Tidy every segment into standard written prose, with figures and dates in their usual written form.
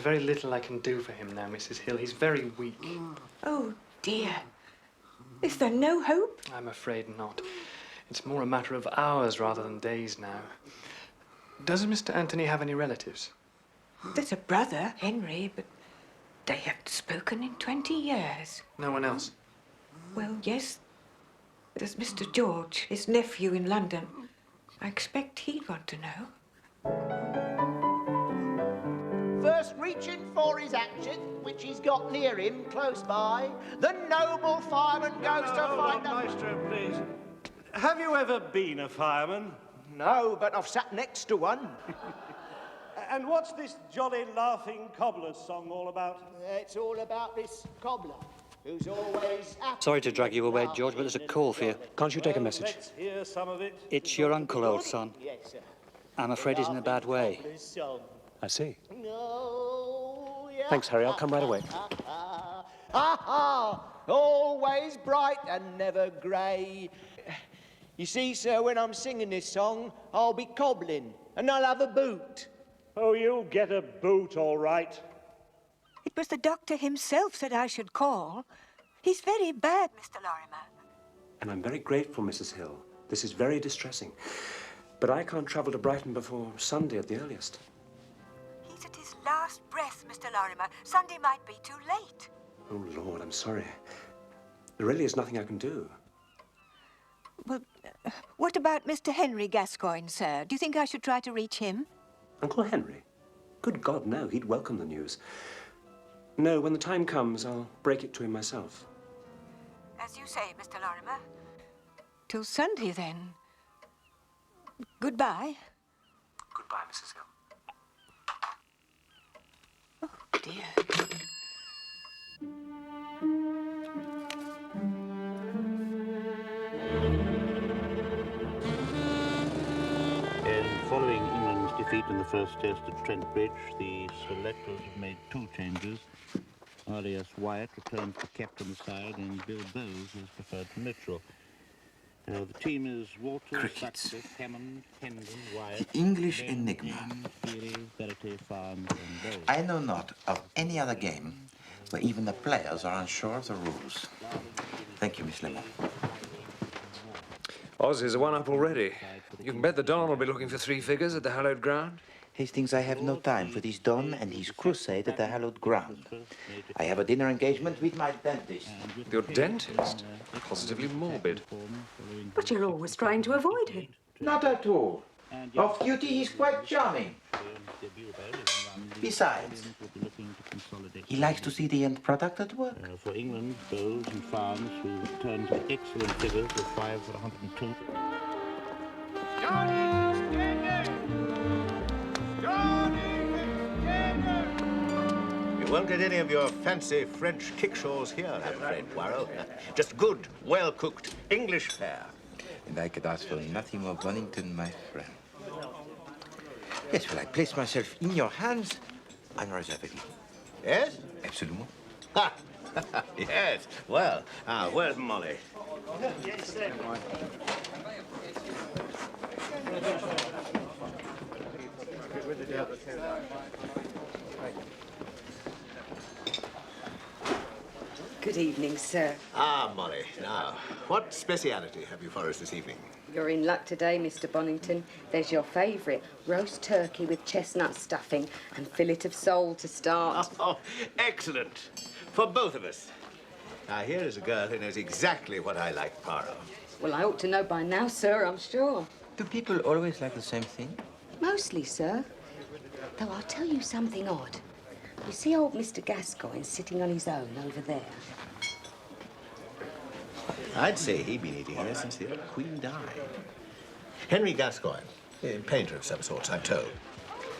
very little I can do for him now, Mrs. Hill. He's very weak. Oh, dear. Is there no hope? I'm afraid not. It's more a matter of hours rather than days now. Does Mr. Anthony have any relatives? There's a brother, Henry, but they haven't spoken in 20 years. No one else? Well, yes. There's Mr. George, his nephew in London. I expect he'd want to know. First reaching for his hatchet, which he's got near him, close by, the noble fireman goes to find the... Maestro, please. Have you ever been a fireman? No, but I've sat next to one. And what's this jolly laughing cobbler's song all about? It's all about this cobbler, who's always... Sorry to drag you away, George, but there's a call for you. Can't you take a message? Let's hear some of it. It's your uncle, old son. Yes, sir. I'm afraid he's in a bad way. I see. No, yeah. Thanks, Harry. I'll come right away. Always bright and never grey. You see, sir, when I'm singing this song, I'll be cobbling, and I'll have a boot. Oh, you'll get a boot, all right. It was the doctor himself said I should call. He's very bad, Mr. Lorimer. And I'm very grateful, Mrs. Hill. This is very distressing. But I can't travel to Brighton before Sunday at the earliest. He's at his last breath, Mr. Lorimer. Sunday might be too late. Oh, Lord, I'm sorry. There really is nothing I can do. Well, what about Mr. Henry Gascoigne, sir? Do you think I should try to reach him? Uncle Henry? Good God, no. He'd welcome the news. No, when the time comes, I'll break it to him myself. As you say, Mr. Lorimer. Till Sunday, then. Goodbye. Goodbye, Mrs. Hill. Oh, dear. Following England's defeat in the first test at Trent Bridge, the selectors have made two changes. R.S. Wyatt returns to captain's side and Bill Bowes is preferred to neutral. The team is Walter, Sutcliffe, Hammond, Hendon, Wyatt... The English enigma. Feely, Verity, Farnes and Bowes. I know not of any other game where even the players are unsure of the rules. Thank you, Miss Lemon. Oz is a one-up already. You can bet the Don will be looking for 3 figures at the hallowed ground. Hastings, I have no time for this Don and his crusade at the hallowed ground. I have a dinner engagement with my dentist. Your dentist? Positively morbid. But you're always trying to avoid him. Not at all. Off duty, he's quite charming. Besides, he likes to see the end product at work. For England, Bowes and Farnes, who returned to excellent figures of 5 for 102. You won't get any of your fancy French kickshaws here, I'm afraid, Poirot. Just good, well-cooked English fare. And I could ask for nothing more, Bonington, my friend. Yes, well, I place myself in your hands unreservedly. Yes? Absolutely. Ha! Yes. Well, where's Molly? Yes, sir. Good evening, sir. Molly. Now, what speciality have you for us this evening? You're in luck today, Mr. Bonington. There's your favourite, roast turkey with chestnut stuffing and fillet of sole to start. Oh, excellent. For both of us. Now, here is a girl who knows exactly what I like, Poirot. Well, I ought to know by now, sir, I'm sure. Do people always like the same thing? Mostly, sir. Though I'll tell you something odd. You see old Mr. Gascoigne sitting on his own over there? I'd say he'd been eating here since the old Queen died. Henry Gascoigne, a painter of some sorts, I'm told.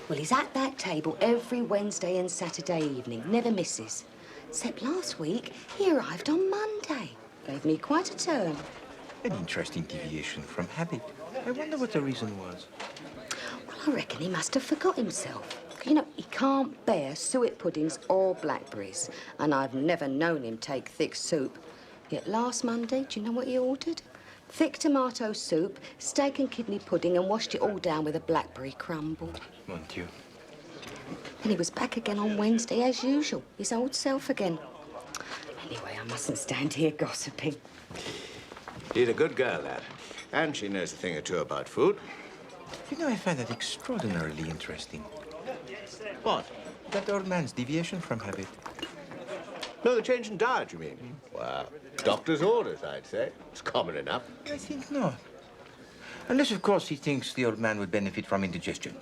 Well, he's at that table every Wednesday and Saturday evening, never misses. Except last week, he arrived on Monday. Gave me quite a turn. An interesting deviation from habit. I wonder what the reason was. Well, I reckon he must have forgot himself. You know, he can't bear suet puddings or blackberries, and I've never known him take thick soup. Yet last Monday, do you know what he ordered? Thick tomato soup, steak and kidney pudding, and washed it all down with a blackberry crumble. Mon Dieu. And he was back again on Wednesday as usual, his old self again. Anyway, I mustn't stand here gossiping. She's a good girl, that. And she knows a thing or two about food. You know, I find that extraordinarily interesting. What? That old man's deviation from habit. No, the change in diet, you mean? Well, doctor's orders, I'd say. It's common enough. I think not. Unless, of course, he thinks the old man would benefit from indigestion.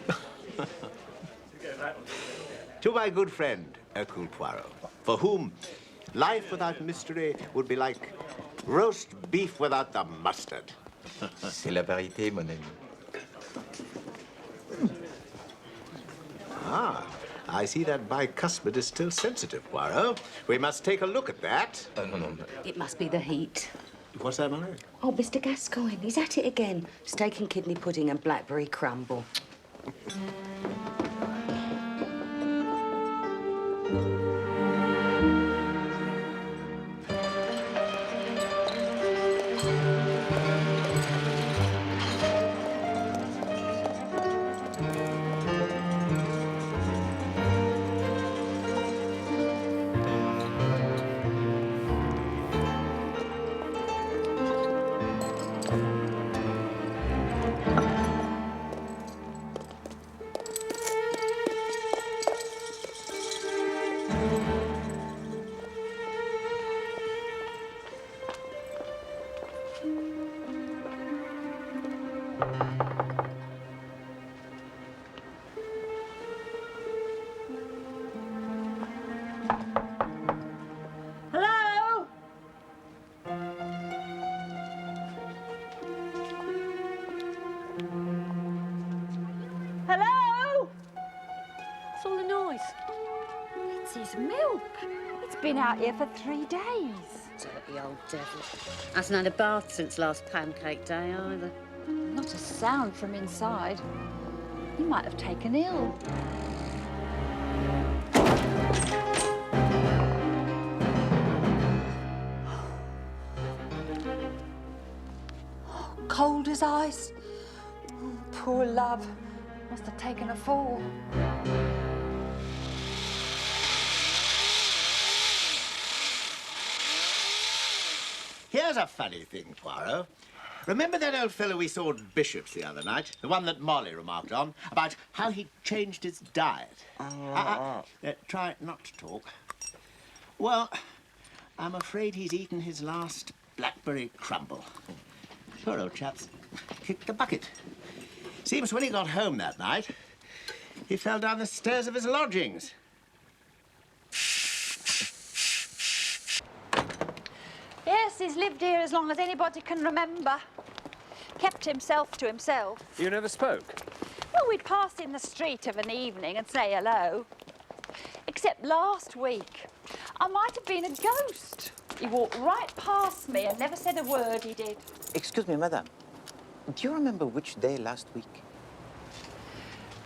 To my good friend, Hercule Poirot, for whom life without mystery would be like roast beef without the mustard. C'est la vérité, mon ami. Ah, I see that bicuspid is still sensitive, Poirot. We must take a look at that. No. It must be the heat. What's that, Molly? Oh, Mr. Gascoigne, he's at it again. Steak and kidney pudding and blackberry crumble. Hello? Hello? What's all the noise? It's his milk. It's been out here for 3 days. Dirty old devil. Hasn't had a bath since last pancake day either. Not a sound from inside. He might have taken ill. Cold as ice. Oh, poor love. Must have taken a fall. Here's a funny thing, Poirot. Remember that old fellow we saw at Bishop's the other night? The one that Molly remarked on, about how he changed his diet. Try not to talk. Well, I'm afraid he's eaten his last blackberry crumble. Poor old chap's kicked the bucket. Seems when he got home that night, he fell down the stairs of his lodgings. Yes, he's lived here as long as anybody can remember. Kept himself to himself. You never spoke? Well, we'd pass in the street of an evening and say hello. Except last week, I might have been a ghost. He walked right past me and never said a word, he did. Excuse me, madame. Do you remember which day last week?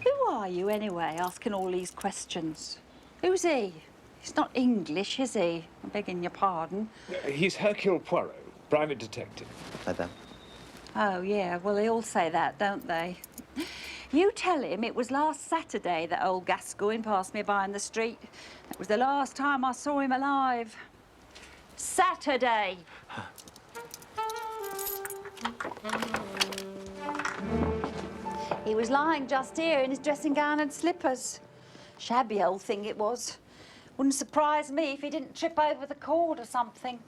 Who are you, anyway, asking all these questions? Who's he? He's not English, is he? I'm begging your pardon. He's Hercule Poirot, private detective. Madame. Oh, yeah, well, they all say that, don't they? You tell him it was last Saturday that old Gascoigne passed me by in the street. It was the last time I saw him alive. Saturday. He was lying just here in his dressing gown and slippers. Shabby old thing it was. Wouldn't surprise me if he didn't trip over the cord or something.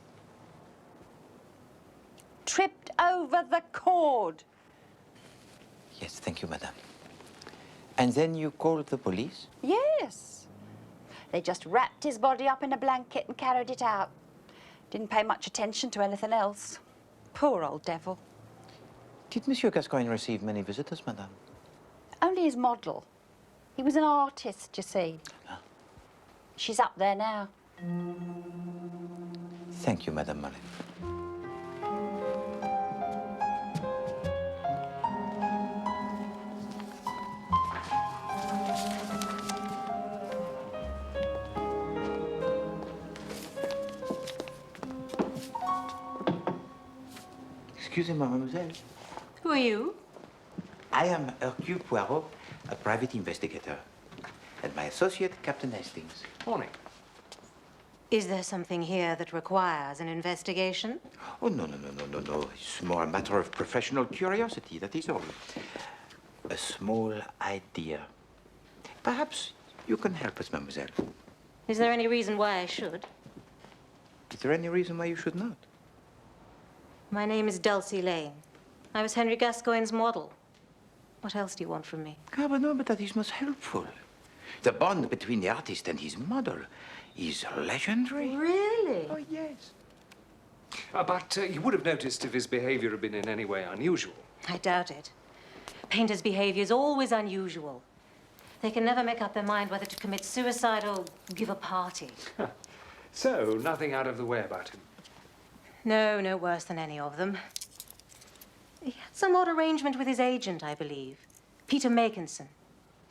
Tripped over the cord. Yes, thank you, madame. And then you called the police? Yes. They just wrapped his body up in a blanket and carried it out. Didn't pay much attention to anything else. Poor old devil. Did Monsieur Gascoigne receive many visitors, madame? Only his model. He was an artist, you see. Ah. She's up there now. Thank you, Madame Molly. Excusez-moi, mademoiselle. Who are you? I am Hercule Poirot, a private investigator. And my associate, Captain Hastings. Morning. Is there something here that requires an investigation? Oh, no. It's more a matter of professional curiosity, that is all. A small idea. Perhaps you can help us, mademoiselle. Is there any reason why I should? Is there any reason why you should not? My name is Dulcie Lane. I was Henry Gascoigne's model. What else do you want from me? Ah, but no, but that is most helpful. The bond between the artist and his model is legendary. Really? Oh, yes. But you would have noticed if his behavior had been in any way unusual. I doubt it. Painters' behavior is always unusual. They can never make up their mind whether to commit suicide or give a party. So, nothing out of the way about him. No, no worse than any of them. He had some odd arrangement with his agent, I believe. Peter Makinson.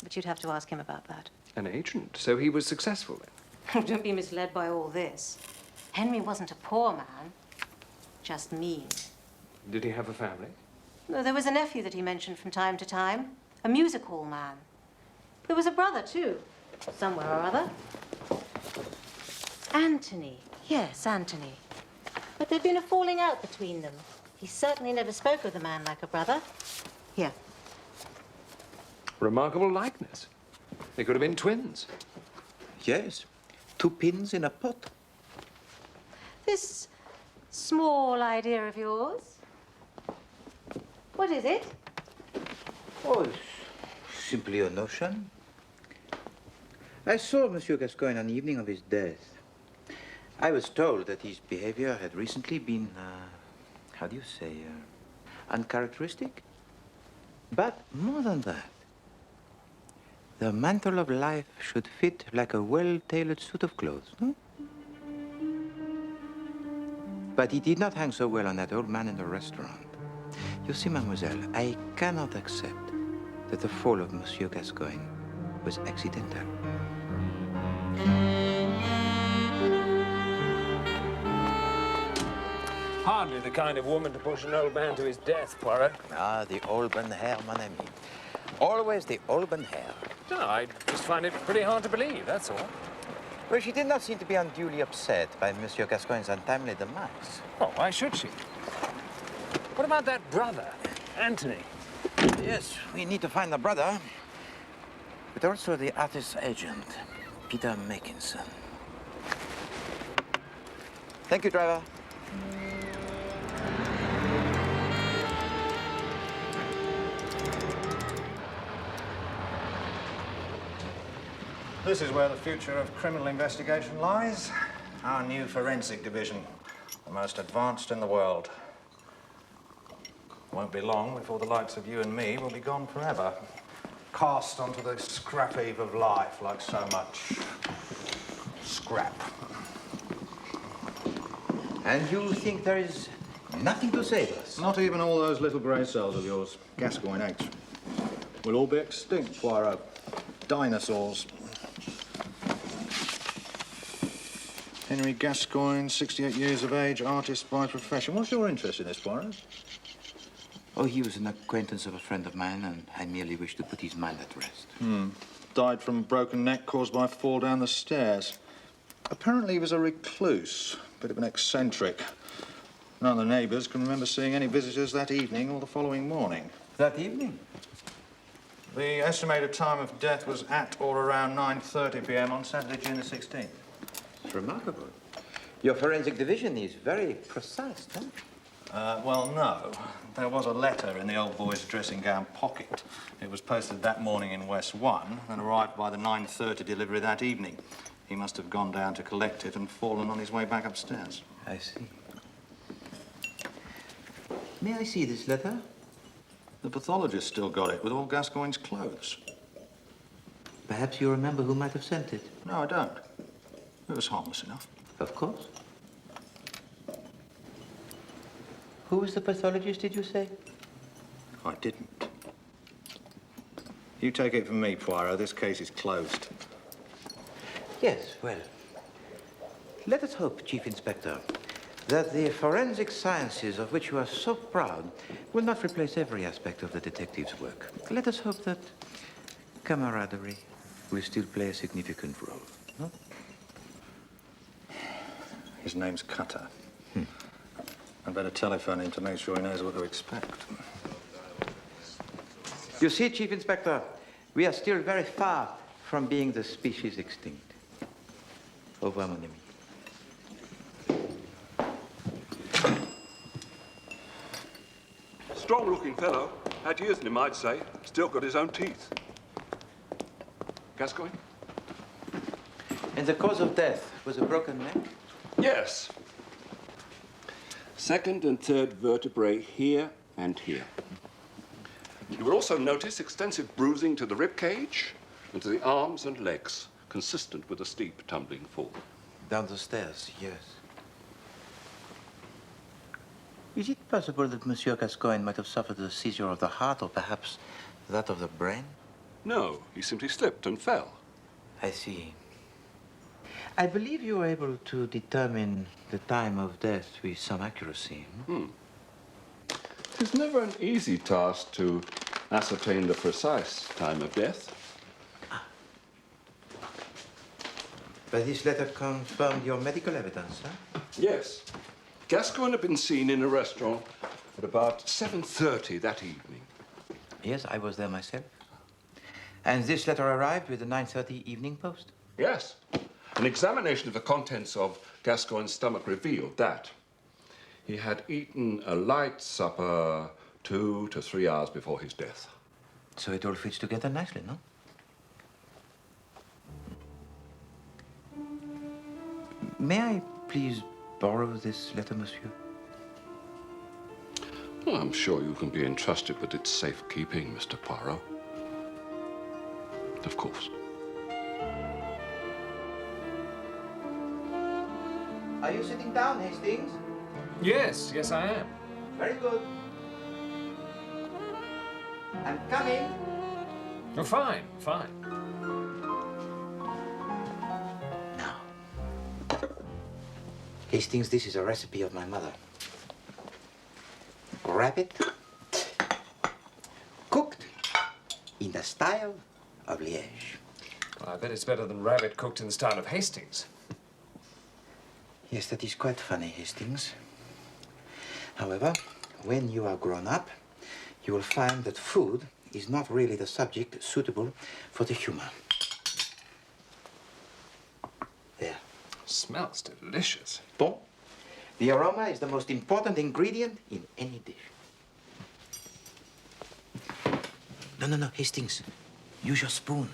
But you'd have to ask him about that. An agent? So he was successful then? Don't be misled by all this. Henry wasn't a poor man, just mean. Did he have a family? No, there was a nephew that he mentioned from time to time, a music hall man. There was a brother, too, somewhere or other. Anthony. Yes, Anthony. But there'd been a falling out between them. He certainly never spoke of the man like a brother. Here. Remarkable likeness. They could have been twins. Yes. 2 pins in a pot. This small idea of yours, what is it? Oh, it's simply a notion. I saw Monsieur Gascoigne on the evening of his death. I was told that his behavior had recently been, how do you say, uncharacteristic. But more than that, the mantle of life should fit like a well-tailored suit of clothes, no? But he did not hang so well on that old man in the restaurant. You see, mademoiselle, I cannot accept that the fall of Monsieur Gascoigne was accidental. Hardly the kind of woman to push an old man to his death, Poirot. Ah, the auburn hair, mon ami. Always the auburn hair. No, I just find it pretty hard to believe, that's all. Well, she did not seem to be unduly upset by Monsieur Gascoigne's untimely demise. Oh, why should she? What about that brother, Anthony? Yes, we need to find the brother, but also the artist's agent, Peter Makinson. Thank you, driver. This is where the future of criminal investigation lies. Our new forensic division, the most advanced in the world. Won't be long before the likes of you and me will be gone forever. Cast onto the scrap heap of life like so much scrap. And you think there is nothing to save us? Not even all those little grey cells of yours, Gascoigne H. We'll all be extinct, Poirot. Dinosaurs. Henry Gascoigne, 68 years of age, artist by profession. What's your interest in this, Poirot? Oh, he was an acquaintance of a friend of mine, and I merely wished to put his mind at rest. Died from a broken neck caused by a fall down the stairs. Apparently he was a recluse, bit of an eccentric. None of the neighbours can remember seeing any visitors that evening or the following morning. That evening? The estimated time of death was at or around 9:30 p.m. on Saturday, June the 16th. It's remarkable. Your forensic division is very precise, huh? Well, no. There was a letter in the old boy's dressing gown pocket. It was posted that morning in West 1 and arrived by the 9:30 delivery that evening. He must have gone down to collect it and fallen on his way back upstairs. I see. May I see this letter? The pathologist still got it with all Gascoigne's clothes. Perhaps you remember who might have sent it? No, I don't. It was harmless enough. Of course. Who was the pathologist, did you say? I didn't. You take it from me, Poirot. This case is closed. Yes, well, let us hope, Chief Inspector, that the forensic sciences of which you are so proud will not replace every aspect of the detective's work. Let us hope that camaraderie, will still play a significant role, no? His name's Cutter. I'd better telephone him to make sure he knows what to expect. You see, Chief Inspector, we are still very far from being the species extinct. Au revoir, mon ami. Strong-looking fellow. Had years in him, I'd say. Still got his own teeth. Gascoigne? And the cause of death was a broken neck? Yes. Second and third vertebrae here and here. You will also notice extensive bruising to the rib cage and to the arms and legs, consistent with a steep tumbling fall. Down the stairs, yes. Is it possible that Monsieur Gascoigne might have suffered a seizure of the heart or perhaps that of the brain? No, he simply slipped and fell. I see. I believe you were able to determine the time of death with some accuracy. It is never an easy task to ascertain the precise time of death. But this letter confirmed your medical evidence, huh? Yes. Gascoigne had been seen in a restaurant at about 7:30 that evening. Yes, I was there myself. And this letter arrived with the 9:30 Evening Post? Yes. An examination of the contents of Gascoigne's stomach revealed that he had eaten a light supper 2 to 3 hours before his death. So it all fits together nicely, no? May I please borrow this letter, monsieur? Well, I'm sure you can be entrusted with its safekeeping, Mr. Poirot. Of course. Are you sitting down, Hastings? Yes, yes, I am. Very good. I'm coming. Oh, fine, fine. Hastings, this is a recipe of my mother. Rabbit, cooked in the style of Liège. Well, I bet it's better than rabbit cooked in the style of Hastings. Yes, that is quite funny, Hastings. However, when you are grown up, you will find that food is not really the subject suitable for the humor. There. Smells delicious. Bon. The aroma is the most important ingredient in any dish. No, Hastings. Use your spoon.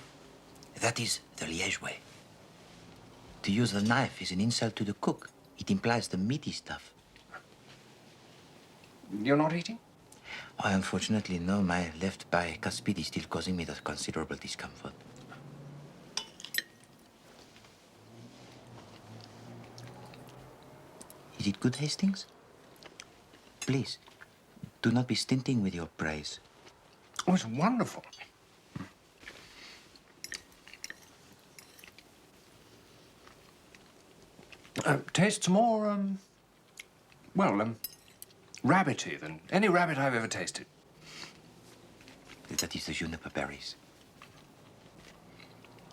That is the Liège way. To use the knife is an insult to the cook. It implies the meaty stuff. You're not eating? I unfortunately know my left bicuspid is still causing me the considerable discomfort. Is it good, Hastings? Please, do not be stinting with your praise. Oh, it's wonderful. Tastes more, rabbity than any rabbit I've ever tasted. That is the juniper berries.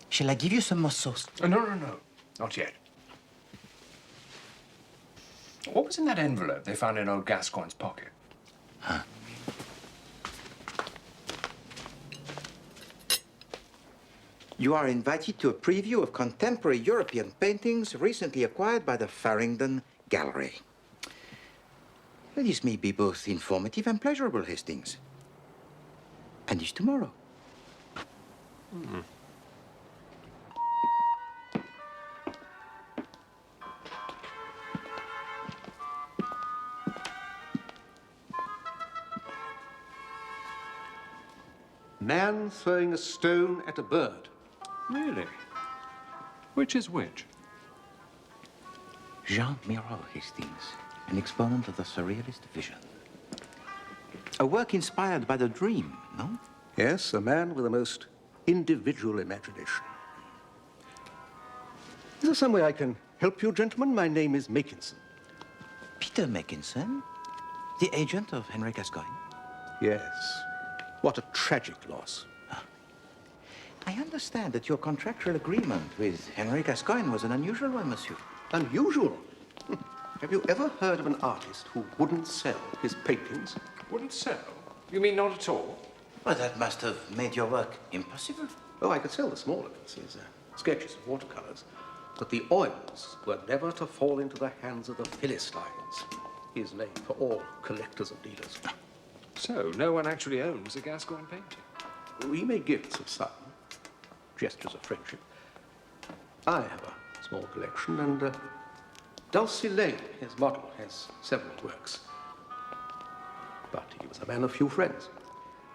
Shall I give you some more sauce? No, not yet. What was in that envelope they found in old Gascoigne's pocket? Huh? You are invited to a preview of contemporary European paintings recently acquired by the Farringdon Gallery. This may be both informative and pleasurable, Hastings. And it's tomorrow. Man throwing a stone at a bird. Really? Which is which? Jean Miro, Hastings, an exponent of the surrealist vision. A work inspired by the dream, no? Yes, a man with a most individual imagination. Is there some way I can help you, gentlemen? My name is Makinson. Peter Makinson? The agent of Henry Gascoigne? Yes. What a tragic loss. I understand that your contractual agreement with Henry Gascoigne was an unusual one, monsieur. Unusual? Have you ever heard of an artist who wouldn't sell his paintings? Wouldn't sell? You mean not at all? Well, that must have made your work impossible. Oh, I could sell the smaller pieces, sketches and watercolors, but the oils were never to fall into the hands of the Philistines. His name for all collectors and dealers. So, no one actually owns a Gascoigne painting? We make gifts of some, gestures of friendship. I have a small collection, and Dulcie Lane, his model, has several works. But he was a man of few friends.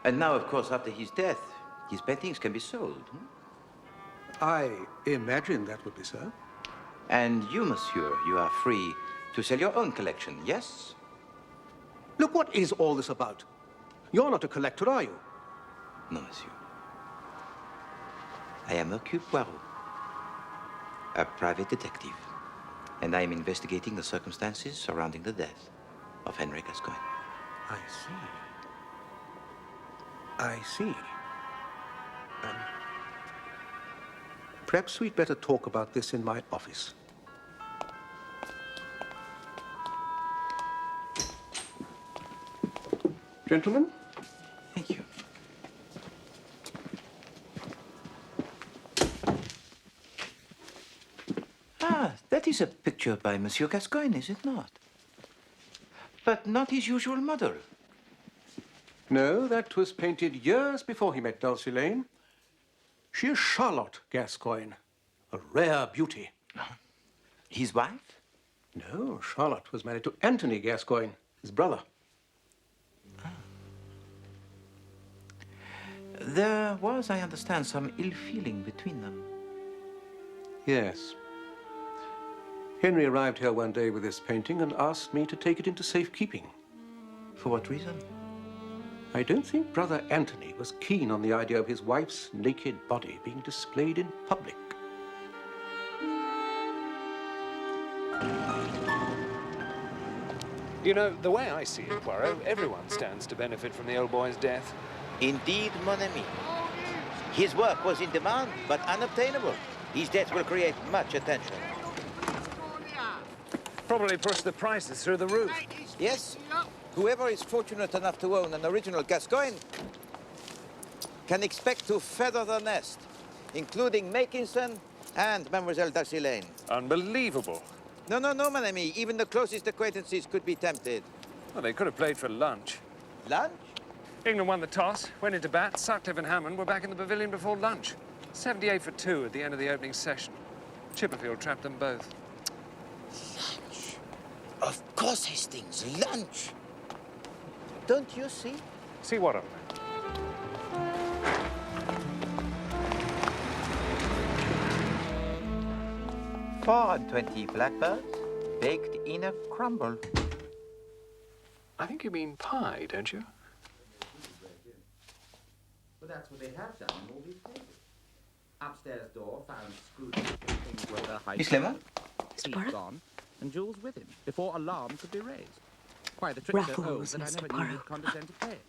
And now, of course, after his death, his paintings can be sold. I imagine that would be so. And you, monsieur, you are free to sell your own collection, yes? Look, what is all this about? You're not a collector, are you? No, monsieur. I am Hercule Poirot, a private detective, and I am investigating the circumstances surrounding the death of Henry Gascoigne. I see. I see. Perhaps we'd better talk about this in my office. Gentlemen? Thank you. Ah, that is a picture by Monsieur Gascoigne, is it not? But not his usual model. No, that was painted years before he met Dulcie Lane. She is Charlotte Gascoigne, a rare beauty. His wife? No, Charlotte was married to Anthony Gascoigne, his brother. There was, I understand, some ill feeling between them. Yes. Henry arrived here one day with this painting and asked me to take it into safekeeping. For what reason? I don't think Brother Anthony was keen on the idea of his wife's naked body being displayed in public. You know, the way I see it, Poirot, everyone stands to benefit from the old boy's death. Indeed, mon ami. His work was in demand, but unobtainable. His death will create much attention. Probably push the prices through the roof. Yes? Whoever is fortunate enough to own an original Gascoigne can expect to feather the nest, including Makinson and Mademoiselle Dulcie Lane. Unbelievable. No, mon ami. Even the closest acquaintances could be tempted. Well, they could have played for lunch. Lunch? England won the toss, went into bat, sucked Evan Hammond, were back in the pavilion before lunch. 78 for 2 at the end of the opening session. Chipperfield trapped them both. Lunch? Of course, Hastings, lunch. Don't you see? See what of it? 24 blackbirds baked in a crumble. I think you mean pie, don't you? Well, that's what they have done in all these cases. Upstairs door found screwed. Miss Lemon? Mr. Poirot? Gone, and Jules with him, before alarm could be raised. Why, the trick's so old Raffles, that I Mr. never Poirot. knew you'd condescend to play it.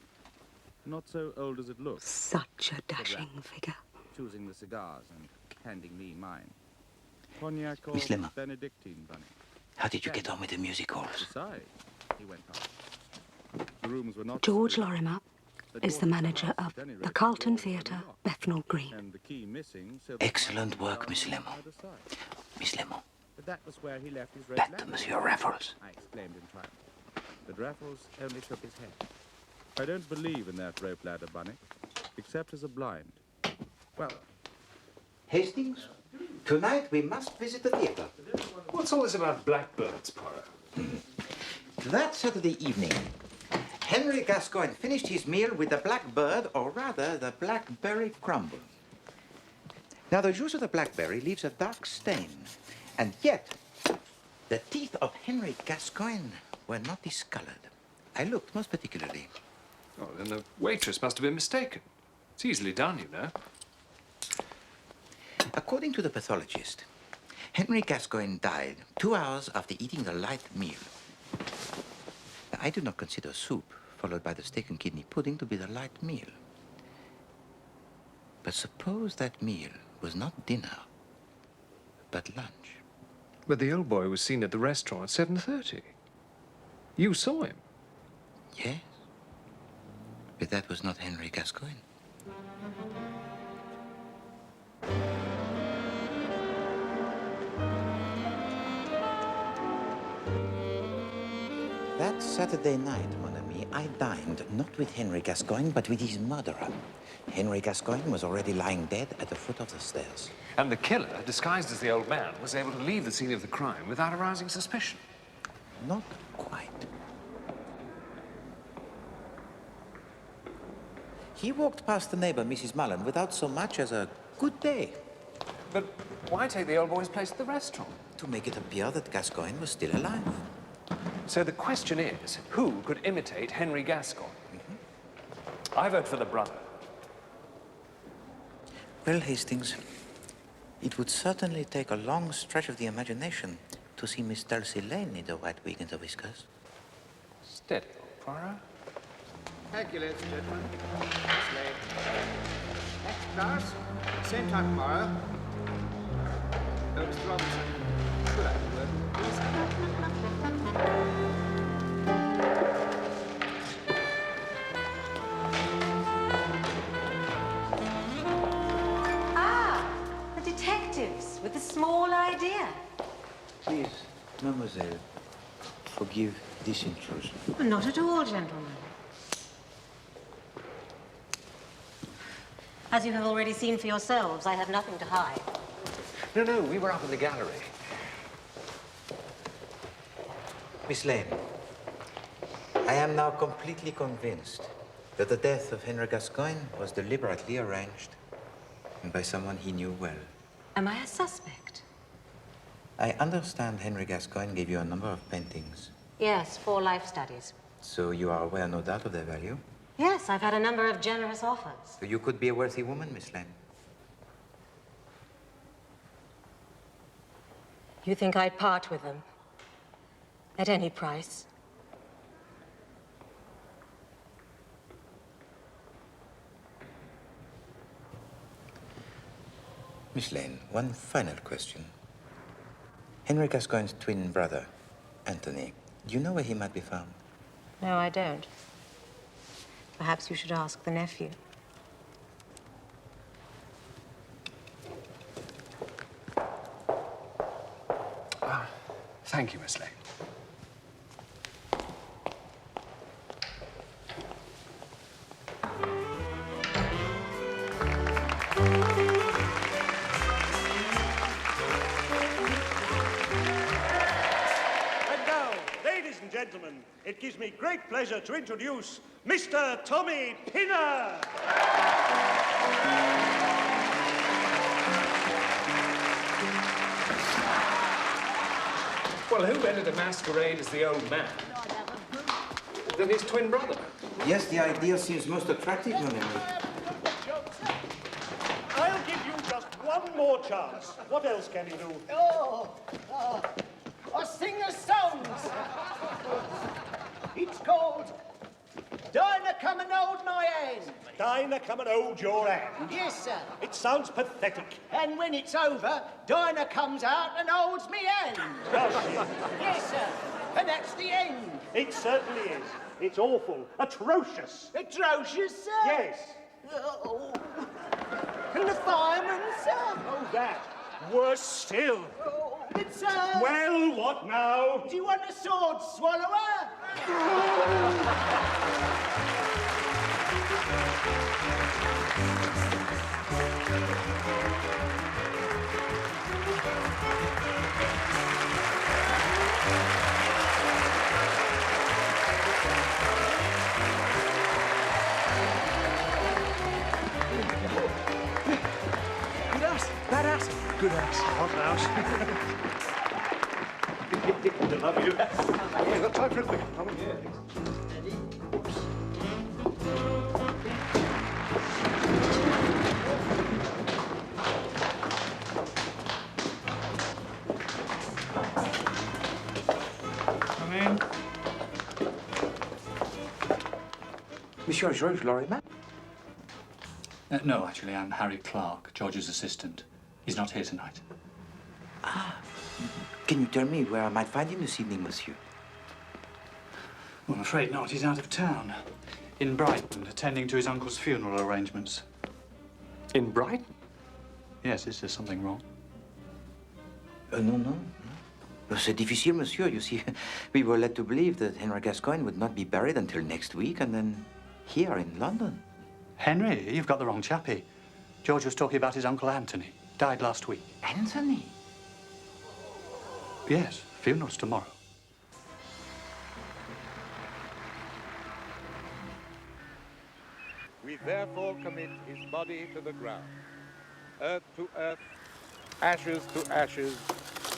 Not so old as it looks. Such a dashing figure. Choosing the cigars and handing me mine. Cognac or Miss Lemon. Benedictine, Bunny. How did you get on with the music halls? Besides, he went on. The rooms were not George Lorimer is the manager of the Carlton Theatre, Bethnal Green. and the key missing, so that Excellent work, Miss Lemon. Miss Lemon, But that was where he left his red back to lamp. Monsieur Raffles. I exclaimed in triumph. But Raffles only shook his head. I don't believe in that rope ladder, Bunny, except as a blind. Well, Hastings, tonight we must visit the theatre. What's all this about blackbirds, Poirot? That Saturday evening, Henry Gascoigne finished his meal with the blackbird, or rather, the blackberry crumble. Now, the juice of the blackberry leaves a dark stain, and yet the teeth of Henry Gascoigne were not discolored. I looked most particularly. Oh, then the waitress must have been mistaken. It's easily done, you know. According to the pathologist, Henry Gascoigne died 2 hours after eating the light meal. Now, I do not consider soup, followed by the steak and kidney pudding, to be the light meal. But suppose that meal was not dinner, but lunch. But the old boy was seen at the restaurant at 7:30. You saw him? Yes. But that was not Henry Gascoigne. That Saturday night, mon ami, I dined not with Henry Gascoigne, but with his murderer. Henry Gascoigne was already lying dead at the foot of the stairs. And the killer, disguised as the old man, was able to leave the scene of the crime without arousing suspicion. Not quite. He walked past the neighbor, Mrs. Mullen, without so much as a good day. But why take the old boy's place at the restaurant? To make it appear that Gascoigne was still alive. So the question is, who could imitate Henry Gascoigne? I vote for the brother. Well, Hastings, it would certainly take a long stretch of the imagination to see Miss Dulcie Lane in the white wig and the whiskers. Steady, Poirot. Hercule, gentlemen. Miss Lane. Next class, same time tomorrow. Oh, Mr. Robinson. Good afternoon, please. The detectives with a small idea. Please, mademoiselle, forgive this intrusion. Not at all, gentlemen. As you have already seen for yourselves, I have nothing to hide. No, we were up in the gallery. Miss Lane, I am now completely convinced that the death of Henry Gascoigne was deliberately arranged and by someone he knew well. Am I a suspect? I understand Henry Gascoigne gave you a number of paintings. Yes, 4 life studies. So you are aware, no doubt, of their value? Yes, I've had a number of generous offers. So you could be a wealthy woman, Miss Lane. You think I'd part with them? At any price? Miss Lane, one final question. Henry Gascoigne's twin brother, Anthony, do you know where he might be found? No, I don't. Perhaps you should ask the nephew. Thank you, Miss Lane. And now, ladies and gentlemen, it gives me great pleasure to introduce Mr. Tommy Pinner. Well, who entered a masquerade as the old man? Then his twin brother. Yes, the idea seems most attractive, mon ami. I'll give you just one more chance. What else can you do? I sing a song. It's called Dinah Come and Hold My Hand. Dinah, come and hold your hand. Yes, sir. It sounds pathetic. And when it's over, Dinah comes out and holds me hand. Does she? Yes, sir. And that's the end. It certainly is. It's awful. Atrocious. Atrocious, sir? Yes. Oh. And the fireman, sir? Oh, that. Worse still. Oh, but, sir... Well, what now? Do you want a sword swallower? Good ass. Bad ass. Good ass. Hot mouse. I love you. Yeah, got time for a quick one. Come in. Monsieur Georges Lorimer? No, actually, I'm Harry Clark, George's assistant. He's not here tonight. Can you tell me where I might find him this evening, monsieur? Well, I'm afraid not. He's out of town. In Brighton, attending to his uncle's funeral arrangements. In Brighton? Yes, is there something wrong? No. C'est difficile, monsieur. You see, we were led to believe that Henry Gascoigne would not be buried until next week, and then here in London. Henry, you've got the wrong chappie. George was talking about his Uncle Anthony. Died last week. Anthony? Yes, funeral's tomorrow. We therefore commit his body to the ground. Earth to earth, ashes to ashes,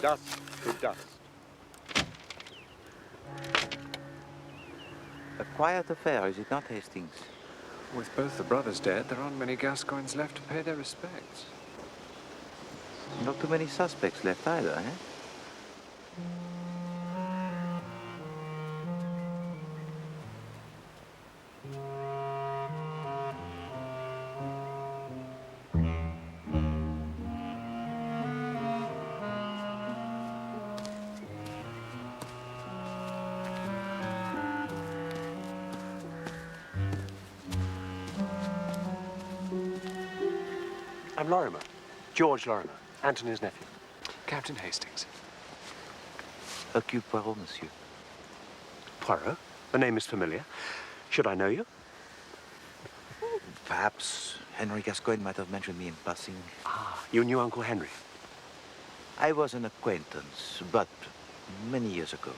dust to dust. A quiet affair, is it not, Hastings? With both the brothers dead, there aren't many Gascoignes left to pay their respects. Not too many suspects left either, eh? I'm Lorimer. George Lorimer, Anthony's nephew. Captain Hastings. Hercule Poirot, monsieur. Poirot? The name is familiar. Should I know you? Perhaps Henry Gascoigne might have mentioned me in passing. Ah, you knew Uncle Henry? I was an acquaintance, but many years ago.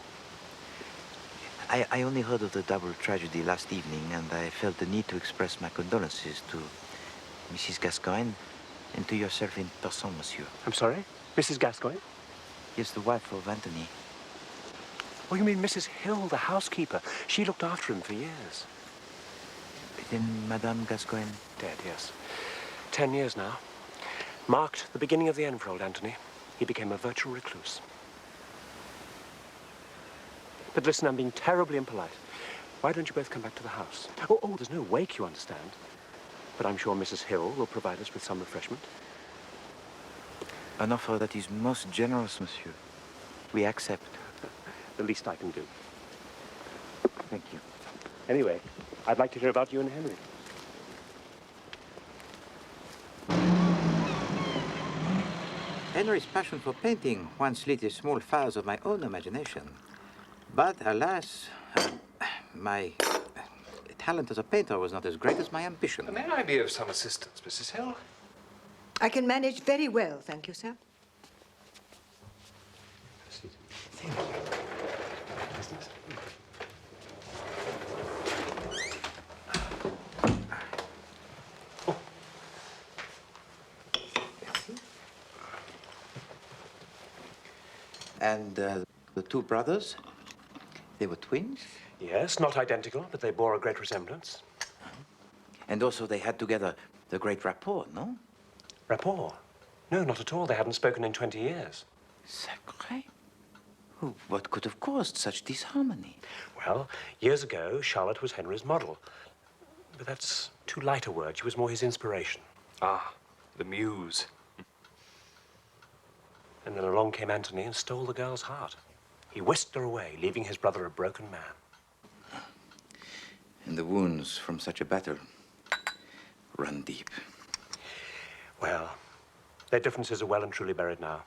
I only heard of the double tragedy last evening, and I felt the need to express my condolences to Mrs. Gascoigne and to yourself in person, monsieur. I'm sorry? Mrs. Gascoigne? Yes, the wife of Anthony. Oh, you mean Mrs. Hill, the housekeeper? She looked after him for years. Then Madame Gascoigne? Dead, yes. 10 years now. Marked the beginning of the end for old Anthony. He became a virtual recluse. But listen, I'm being terribly impolite. Why don't you both come back to the house? Oh, there's no wake, you understand. But I'm sure Mrs. Hill will provide us with some refreshment. An offer that is most generous, monsieur. We accept. The least I can do. Thank you. Anyway, I'd like to hear about you and Henry. Henry's passion for painting once lit the small fires of my own imagination. But alas, my talent as a painter was not as great as my ambition. May I be of some assistance, Mrs. Hill? I can manage very well, thank you, sir. Thank you. And the two brothers, they were twins? Yes, not identical, but they bore a great resemblance. And also they had together the great rapport, no? Rapport? No, not at all. They hadn't spoken in 20 years. Sacré. Oh, what could have caused such disharmony? Well, years ago, Charlotte was Henry's model. But that's too light a word. She was more his inspiration. Ah, the muse. And then along came Anthony and stole the girl's heart. He whisked her away, leaving his brother a broken man. And the wounds from such a battle run deep. Well, their differences are well and truly buried now.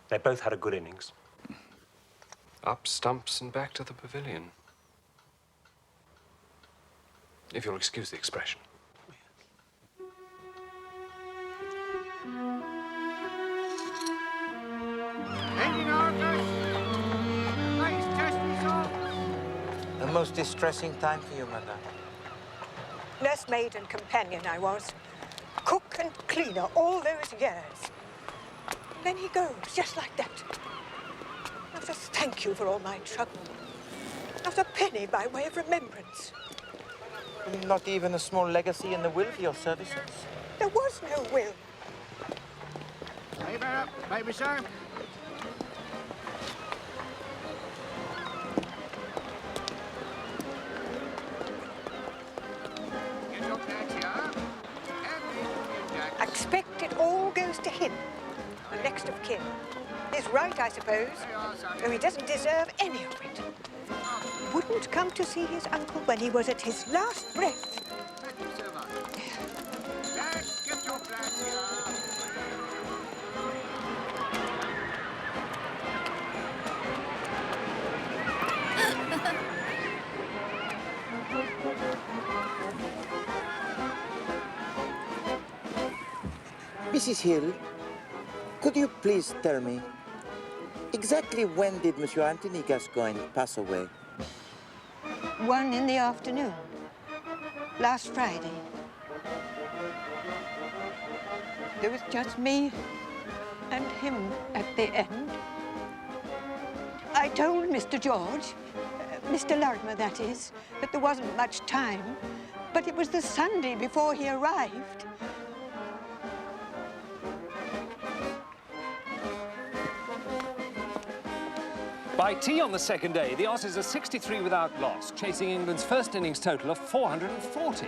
They both had a good innings. Up stumps and back to the pavilion. If you'll excuse the expression. A most distressing time for you, madame. Nursemaid and companion I was. Cook and cleaner all those years. And then he goes, just like that. Not a thank you for all my trouble. Not a penny by way of remembrance. Not even a small legacy in the will for your services? There was no will. Hey, better up, baby, sir. Get your taxi, huh? Henry, expect it all goes to him, the next of kin. His right, I suppose, though he doesn't deserve any of it. Wouldn't come to see his uncle when he was at his last breath. Thank you so much. Let's get your flags here. Mrs. Hill, could you please tell me, exactly when did Monsieur Anthony Gascoigne pass away? 1 in the afternoon, last Friday. There was just me and him at the end. I told Mr. George, Mr. Larimer, that is, that there wasn't much time, but it was the Sunday before he arrived. By tea on the second day, the Aussies are 63 without loss, chasing England's first innings total of 440.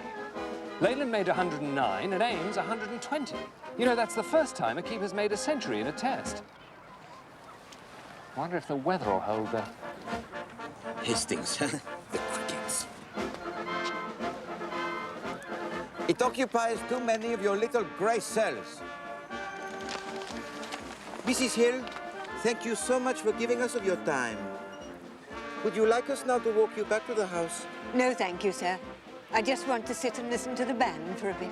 Leyland made 109 and Ames 120. You know, that's the first time a keeper's made a century in a test. Wonder if the weather will hold there. Hastings, the crickets. It occupies too many of your little grey cells. Mrs. Hill, thank you so much for giving us of your time. Would you like us now to walk you back to the house? No, thank you, sir. I just want to sit and listen to the band for a bit.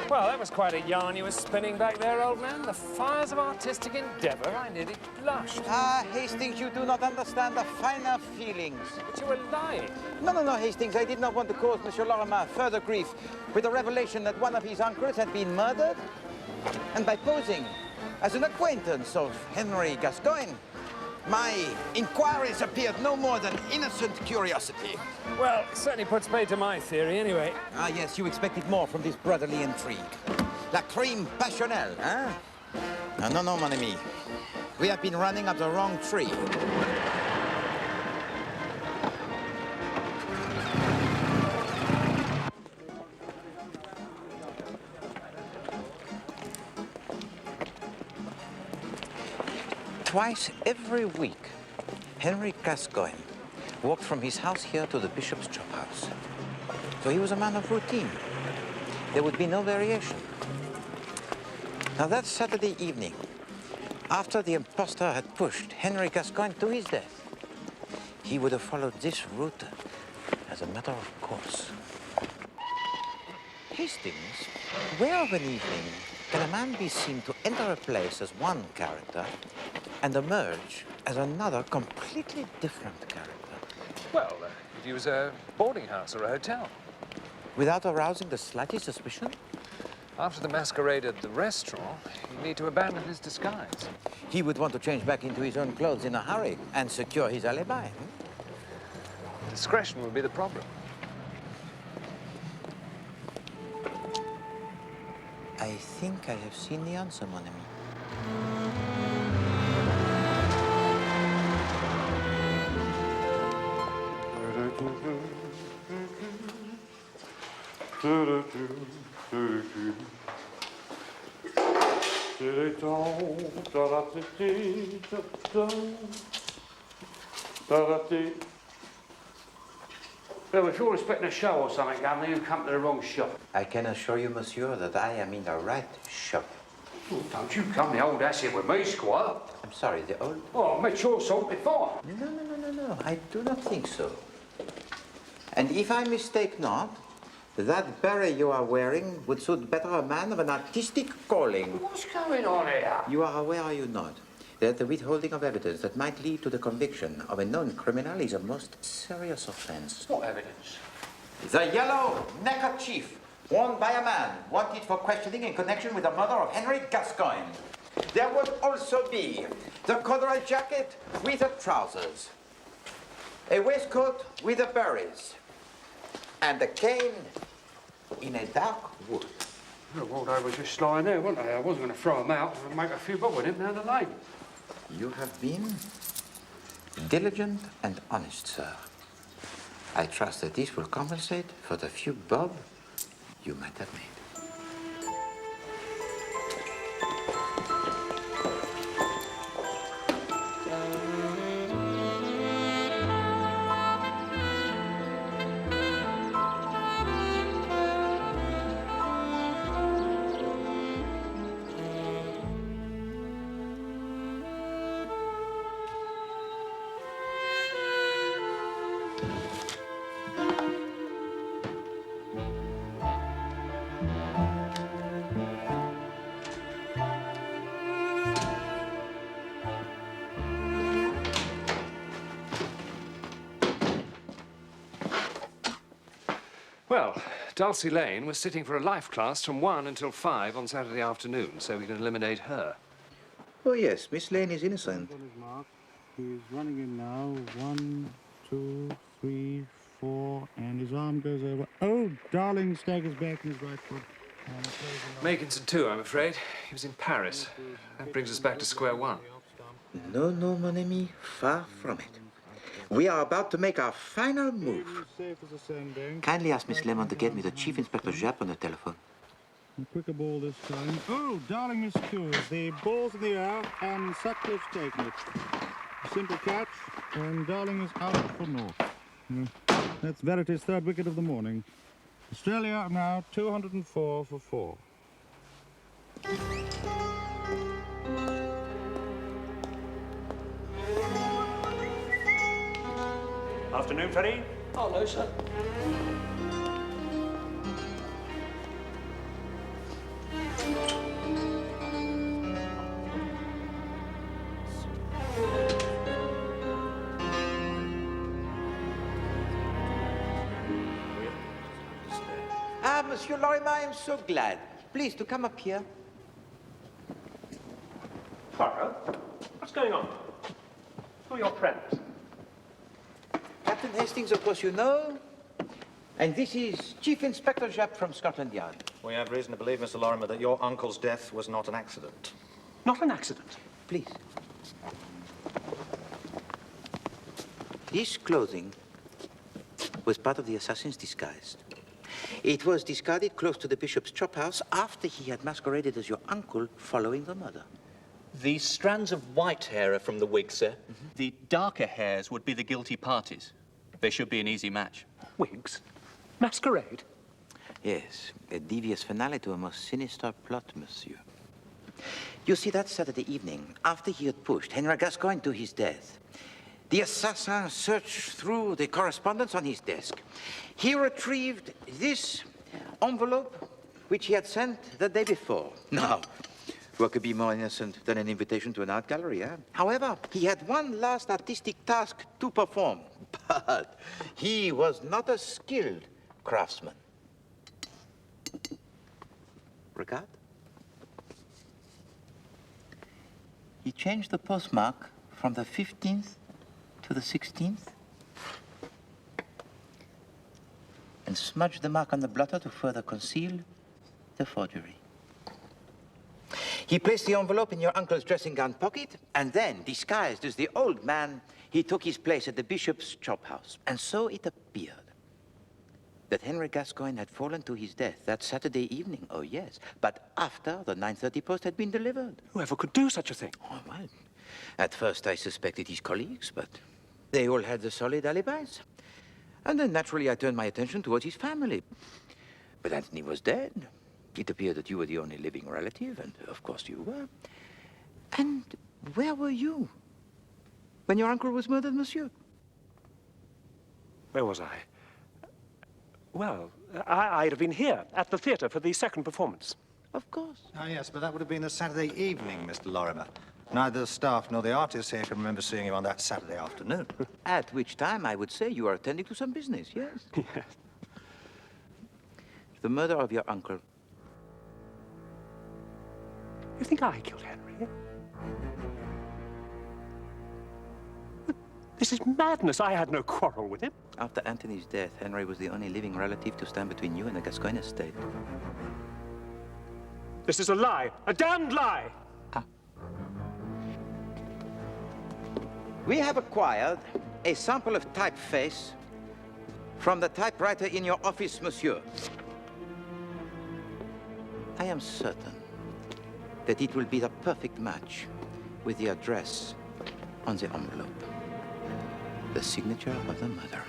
Well, that was quite a yarn you were spinning back there, old man. The fires of artistic endeavour. I nearly blushed. Ah, Hastings, you do not understand the finer feelings. But you were lying. No, Hastings. I did not want to cause Monsieur Lorimer further grief with the revelation that one of his uncles had been murdered. And by posing as an acquaintance of Henry Gascoigne, my inquiries appeared no more than innocent curiosity. Well, it certainly puts paid to my theory, anyway. Ah, yes, you expected more from this brotherly intrigue. La crime passionnelle, hein? No, mon ami. We have been running up the wrong tree. Twice every week, Henry Gascoigne walked from his house here to the bishop's chop house. So he was a man of routine. There would be no variation. Now that Saturday evening, after the impostor had pushed Henry Gascoigne to his death, he would have followed this route as a matter of course. Hastings, where of an evening can a man be seen to enter a place as one character and emerge as another completely different character? Well, if he was a boarding house or a hotel. Without arousing the slightest suspicion? After the masquerade at the restaurant, he'd need to abandon his disguise. He would want to change back into his own clothes in a hurry and secure his alibi. Discretion would be the problem. I think I have seen the answer, mon ami. Well, if you're expecting a show or something, Governor, you've come to the wrong shop. I can assure you, monsieur, that I am in the right shop. Oh, don't you come the old ass here with me, Squire. I'm sorry, the old... Oh, I met your salt before. No, I do not think so. And if I mistake not, that beret you are wearing would suit better a man of an artistic calling. What's going on here? You are aware, are you not, that the withholding of evidence that might lead to the conviction of a known criminal is a most serious offense? What evidence? The yellow neckerchief worn by a man wanted for questioning in connection with the murder of Henry Gascoigne. There would also be the corduroy jacket with the trousers, a waistcoat with the berries, and a cane in a dark wood. The Waldo was just lying there, wasn't they? I wasn't going to throw him out and make a few bob with him down the lane. You have been diligent and honest, sir. I trust that this will compensate for the few bob you might have made. Well, Dulcie Lane was sitting for a life class from 1 until 5 on Saturday afternoon, so we can eliminate her. Oh, yes, Miss Lane is innocent. He's running in now. 1, 2, 3, 4, and his arm goes over. Oh, Darling staggers back in his right foot. Makinson too, I'm afraid. He was in Paris. That brings us back to square one. No, no, mon ami, far from it. We are about to make our final move. Kindly ask Miss Lemon to get me the Chief Inspector Japp on the telephone. A quicker ball this time. Oh, Darling miscues. The ball's in the air, and Sutcliffe's taken it. Simple catch, and Darling is out for naught. That's Verity's third wicket of the morning. Australia now 204 for 4. Afternoon, Freddie. Hello, sir. Ah, Monsieur Lorimer, I am so glad. Please, to come up here. Poirot, what's going on? Who are your friends? Captain Hastings, of course, you know. And this is Chief Inspector Japp from Scotland Yard. We have reason to believe, Mr. Lorimer, that your uncle's death was not an accident. Not an accident? Please. This clothing was part of the assassin's disguise. It was discarded close to the bishop's chop house after he had masqueraded as your uncle following the murder. The strands of white hair are from the wig, sir. The darker hairs would be the guilty parties. They should be an easy match. Wigs? Masquerade? Yes, a devious finale to a most sinister plot, monsieur. You see, that Saturday evening, after he had pushed Henry Gascoigne to his death, the assassin searched through the correspondence on his desk. He retrieved this envelope, which he had sent the day before. Now, what could be more innocent than an invitation to an art gallery, eh? However, he had one last artistic task to perform. But he was not a skilled craftsman. Regard? He changed the postmark from the 15th to the 16th and smudged the mark on the blotter to further conceal the forgery. He placed the envelope in your uncle's dressing gown pocket, and then, disguised as the old man, he took his place at the bishop's chop house. And so it appeared that Henry Gascoigne had fallen to his death that Saturday evening, oh yes, but after the 9:30 post had been delivered. Whoever could do such a thing? Oh, well, at first I suspected his colleagues, but they all had the solid alibis. And then naturally I turned my attention towards his family. But Anthony was dead. It appeared that you were the only living relative, and of course you were. And where were you when your uncle was murdered, monsieur? Where was I? Well, I'd have been here at the theatre for the second performance. Of course. Ah, yes, but that would have been a Saturday evening, Mr. Lorimer. Neither the staff nor the artists here can remember seeing you on that Saturday afternoon. At which time I would say you are attending to some business, yes? Yes. The murder of your uncle. You think I killed Henry? This is madness. I had no quarrel with him. After Anthony's death, Henry was the only living relative to stand between you and the Gascoigne estate. This is a lie. A damned lie! We have acquired a sample of typeface from the typewriter in your office, monsieur. I am certain that it will be the perfect match with the address on the envelope. The signature of the murderer.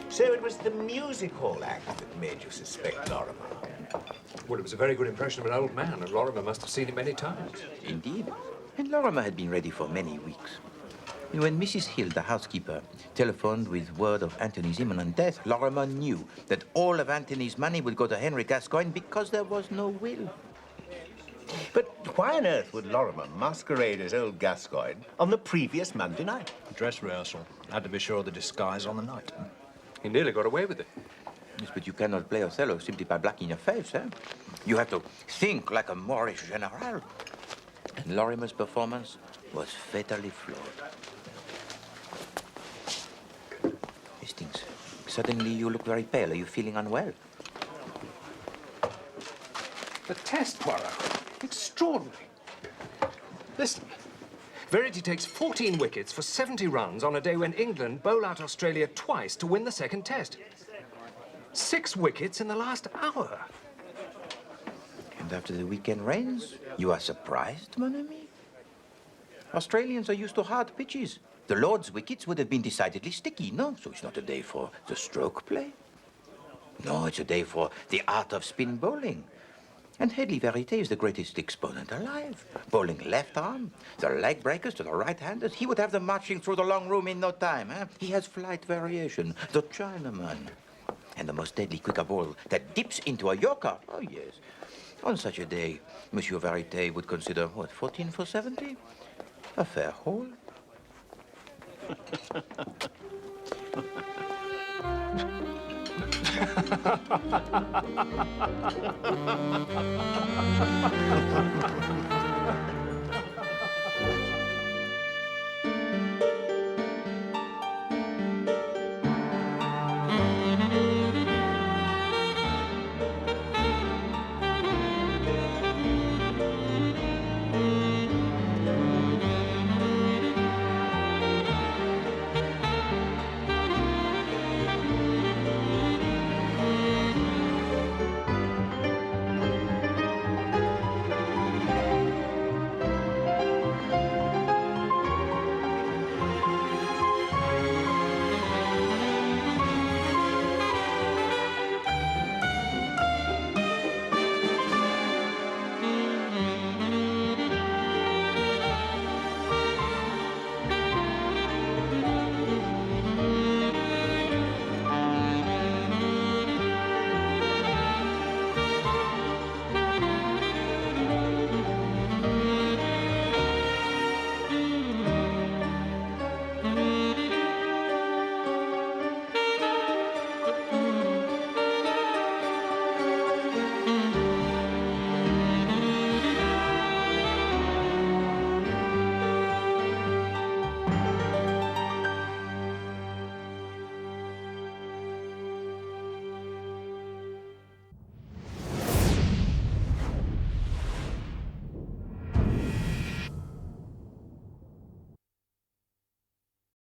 So it was the music hall act that made you suspect Lorimer? Well, it was a very good impression of an old man, and Lorimer must have seen it many times. Indeed. And Lorimer had been ready for many weeks. And when Mrs. Hill, the housekeeper, telephoned with word of Anthony's imminent death, Lorimer knew that all of Anthony's money would go to Henry Gascoigne because there was no will. But why on earth would Lorimer masquerade as old Gascoigne on the previous Monday night? Dress rehearsal. Had to be sure of the disguise on the night. He nearly got away with it. Yes, but you cannot play Othello simply by blacking your face, eh? You have to think like a Moorish general. And Lorimer's performance was fatally flawed. Hastings, suddenly you look very pale. Are you feeling unwell? The test, Poirot. Extraordinary. Listen. Verity takes 14 wickets for 70 runs on a day when England bowl out Australia twice to win the second test. 6 wickets in the last hour. And after the weekend rains, you are surprised, mon ami? Australians are used to hard pitches. The Lord's wickets would have been decidedly sticky, no? So it's not a day for the stroke play. No, it's a day for the art of spin bowling. And Hedley Verité is the greatest exponent alive. Bowling left arm, the leg breakers to the right-handers. He would have them marching through the long room in no time, eh? He has flight variation, the Chinaman. And the most deadly quicker ball that dips into a yorker. Oh, yes. On such a day, Monsieur Verité would consider, what, 14 for 70? A fair haul.